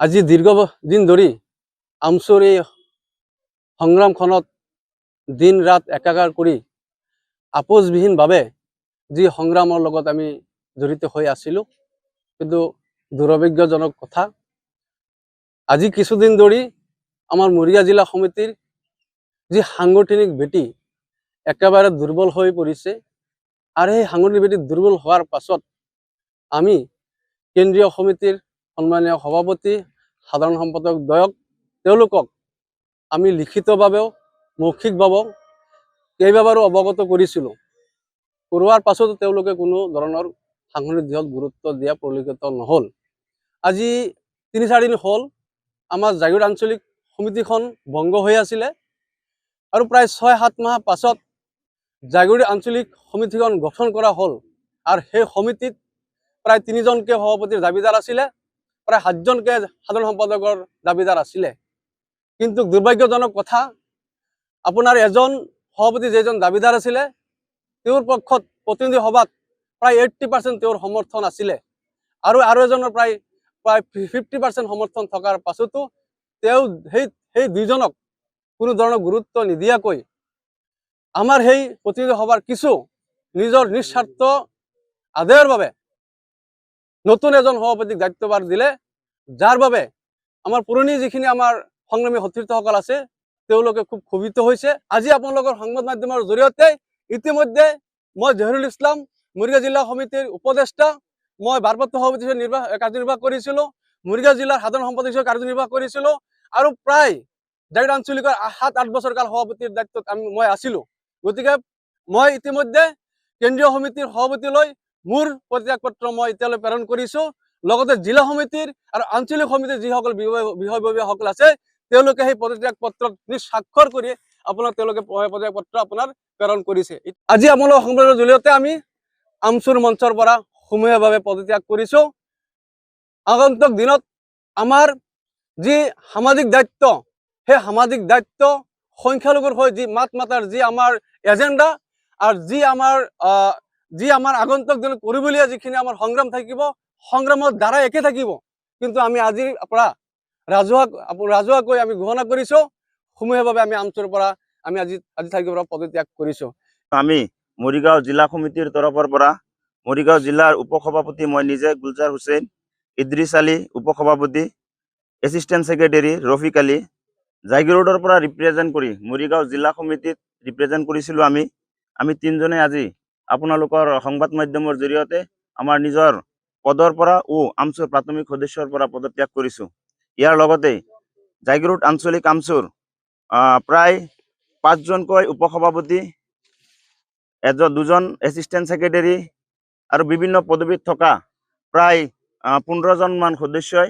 আজি দীৰ্ঘদিন ধৰি আমচুৰ এই সংগ্ৰামখনত দিন ৰাত একাকাৰ কৰি আপোচবিহীনভাৱে যি সংগ্ৰামৰ লগত আমি জড়িত হৈ আছিলোঁ, কিন্তু দুৰ্ভাগ্যজনক কথা, আজি কিছুদিন ধৰি আমাৰ মৰিগাঁও জিলা সমিতিৰ যি সাংগঠনিক ভেটি একেবাৰে দুৰ্বল হৈ পৰিছে। আৰু সেই সাংগঠনিক ভেটি দুৰ্বল হোৱাৰ পাছত আমি কেন্দ্ৰীয় সমিতিৰ সন্মানীয় সভাপতি, সাধাৰণ সম্পাদক দ্বয়ক তেওঁলোকক আমি লিখিতভাৱেও মৌখিকভাৱেও কেইবাবাৰো অৱগত কৰিছিলোঁ। কৰোৱাৰ পাছতো তেওঁলোকে কোনো ধৰণৰ সাংগঠনিক দিশত গুৰুত্ব দিয়া পৰিলক্ষিত নহ'ল। আজি ৩-৪ দিন হ'ল আমাৰ জাগীৰোড আঞ্চলিক সমিতিখন ভংগ হৈ আছিলে আৰু প্ৰায় ৬-৭ মাহ পাছত জাগীৰোড আঞ্চলিক সমিতিখন গঠন কৰা হ'ল। আৰু সেই সমিতিত প্ৰায় ৩জনকৈ সভাপতিৰ দাবীদাৰ আছিলে, প্ৰায় ৭জনকৈ সাধাৰণ সম্পাদকৰ দাবীদাৰ আছিলে। কিন্তু দুৰ্ভাগ্যজনক কথা, আপোনাৰ এজন সভাপতি যেজন দাবীদাৰ আছিলে, তেওঁৰ পক্ষত প্ৰতিনিধি সভাত প্ৰায় 80% তেওঁৰ সমৰ্থন আছিলে, আৰু এজনৰ প্ৰায় 50% সমৰ্থন থকাৰ পাছতো তেওঁ সেই দুইজনক কোনো ধৰণৰ গুৰুত্ব নিদিয়াকৈ আমাৰ সেই প্ৰতিনিধি সভাৰ কিছু নিজৰ নিস্বাৰ্থ আদায়ৰ বাবে নতুন এজন সভাপতিক দায়িত্বভাৰ দিলে, যাৰ বাবে আমাৰ পুৰণি যিখিনি আমাৰ সংগ্ৰামী সতীৰ্থসকল আছে তেওঁলোকে খুব ক্ষোভিত হৈছে। আজি আপোনালোকৰ সংবাদ মাধ্যমৰ জৰিয়তে ইতিমধ্যে মই জহিৰুল ইছলাম, মৰিগাঁও জিলা সমিতিৰ উপদেষ্টা, মই ভাৰপ্ৰাপ্ত সভাপতি হিচাপে কাৰ্যনিৰ্বাহ কৰিছিলোঁ, মৰিগাঁও জিলাৰ সাধাৰণ সম্পাদক হিচাপে কাৰ্যনিৰ্বাহ কৰিছিলোঁ, আৰু প্ৰায় জাগীৰোড আঞ্চলিকৰ 7-8 বছৰ কাল সভাপতিৰ দায়িত্বত মই আছিলোঁ। গতিকে মই ইতিমধ্যে কেন্দ্ৰীয় সমিতিৰ সভাপতিলৈ মোৰ পদত্যাগ পত্ৰ মই এতিয়ালৈ প্ৰেৰণ কৰিছোঁ। লগতে জিলা সমিতিৰ আৰু আঞ্চলিক সমিতিৰ যিসকল বিষয়ববীয়াসকল আছে তেওঁলোকে সেই পদত্যাগ পত্ৰত স্বাক্ষৰ কৰি তেওঁলোকে পদত্যাগ পত্ৰ আপোনাৰ প্ৰেৰণ কৰিছে। আজি আপোনালোকৰ সংবাদৰ জৰিয়তে আমি আমচুৰ মঞ্চৰ পৰা সমূহীয়াভাৱে পদত্যাগ কৰিছোঁ। আগন্তুক দিনত আমাৰ যি সামাজিক দায়িত্ব, সেই সামাজিক দায়িত্ব সংখ্যালঘুৰ হৈ যি মাত মাতাৰ যি আমাৰ এজেণ্ডা আৰু যি আমাৰ আগন্তুক দিনত কৰিবলগীয়া যিখিনি আমাৰ সংগ্ৰাম থাকিব, সংগ্ৰামৰ দ্বাৰা একে থাকিব। কিন্তু আমি আজিৰ পৰা ৰাজহুৱাকৈ আমি ঘোষণা কৰিছোঁ, সমূহীয়াভাৱে আমি আমচুৰ পৰা আমি আজি তাৰিখৰ পৰা পদত্যাগ কৰিছোঁ। আমি মৰিগাঁও জিলা সমিতিৰ তৰফৰ পৰা মৰিগাঁও জিলাৰ উপসভাপতি মই নিজে গুলজাৰ হুছেইন, ইদ্ৰিছ আলী উপসভাপতি, এছিষ্টেণ্ট ছেক্ৰেটাৰী ৰফিক আলী, জাগীৰোডৰ পৰা ৰিপ্ৰেজেণ্ট কৰি মৰিগাঁও জিলা সমিতিত ৰিপ্ৰেজেণ্ট কৰিছিলোঁ। আমি 3জনে আজি আপোনালোকৰ সংবাদ মাধ্যমৰ জৰিয়তে আমাৰ নিজৰ পদৰ পৰা আমচুৰ প্ৰাথমিক সদস্যৰ পৰা পদত্যাগ কৰিছোঁ। ইয়াৰ লগতে জাগীৰোড আঞ্চলিক আমচুৰ প্ৰায় 5জনকৈ উপসভাপতি, 2জন এছিষ্টেণ্ট ছেক্ৰেটাৰী আৰু বিভিন্ন পদবীত থকা প্ৰায় 15জনমান সদস্যই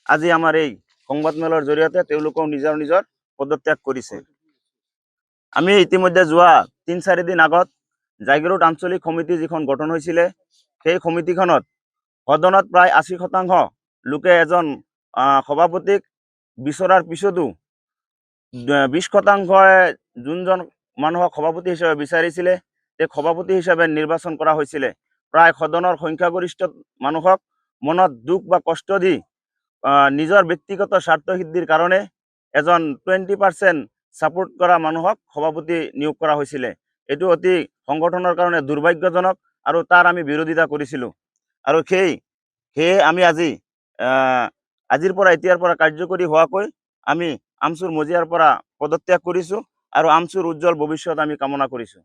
আজি আমাৰ এই সংবাদমেলৰ জৰিয়তে তেওঁলোকেও নিজৰ পদত্যাগ কৰিছে। আমি ইতিমধ্যে যোৱা 3-4 দিন আগত জাগীৰোড আঞ্চলিক সমিতি যিখন গঠন হৈছিলে, সেই সমিতিখনত সদনত প্ৰায় 80% লোকে এজন সভাপতিক বিচৰাৰ পিছতো 20% যোনজন মানুহক সভাপতি হিচাপে বিচাৰিছিলে তেওঁক সভাপতি হিচাপে নিৰ্বাচন কৰা হৈছিলে। প্ৰায় সদনৰ সংখ্যাগৰিষ্ঠ মানুহক মনত দুখ বা কষ্ট দি নিজৰ ব্যক্তিগত স্বাৰ্থ সিদ্ধিৰ কাৰণে এজন 20% ছাপোৰ্ট কৰা মানুহক সভাপতি নিয়োগ কৰা হৈছিলে। এইটো অতি সংগঠনৰ কাৰণে দুৰ্ভাগ্যজনক আৰু তাৰ আমি বিৰোধিতা কৰিছিলোঁ। আৰু সেয়ে আমি আজিৰ পৰা এতিয়াৰ পৰা কাৰ্যকৰী হোৱাকৈ আমি আমচুৰ মজিয়াৰ পৰা পদত্যাগ কৰিছোঁ আৰু আমচুৰ উজ্জ্বল ভৱিষ্যত আমি কামনা কৰিছোঁ।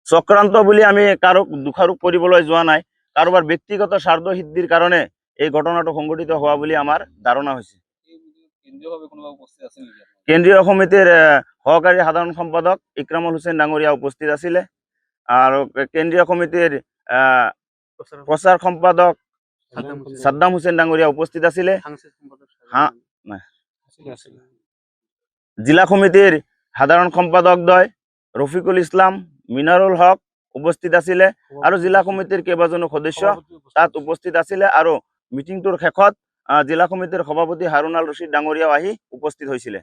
চক্ৰান্ত বুলি আমি কাৰোক দোষাৰোপ কৰিবলৈ যোৱা নাই, কাৰোবাৰ ব্যক্তিগত স্বাৰ্থ সিদ্ধিৰ কাৰণে এই ঘটনাটো সংঘটিত হোৱা বুলি আমাৰ ধাৰণা হৈছে। কেন্দ্ৰীয় সমিতিৰ সহকাৰী সাধাৰণ সম্পাদক ইক্ৰামুল হুছেইন ডাঙৰীয়া উপস্থিত আছিলে, আৰু কেন্দ্ৰীয় সমিতিৰ প্ৰচাৰ সম্পাদক সাদ্দাম হুছেইন ডাঙৰীয়া উপস্থিত আছিলে, জিলা সমিতিৰ সাধাৰণ সম্পাদক দ্বয় ৰফিকুল ইছলাম, মিনাৰুল হক উপস্থিত আছিলে, আৰু জিলা সমিতিৰ কেইবাজনো সদস্য তাত উপস্থিত আছিলে। আৰু মিটিংটোৰ শেষত জিলা সমিতিৰ সভাপতি হাৰুণ আল ৰছিদ ডাঙৰীয়াও আহি উপস্থিত হৈছিলে।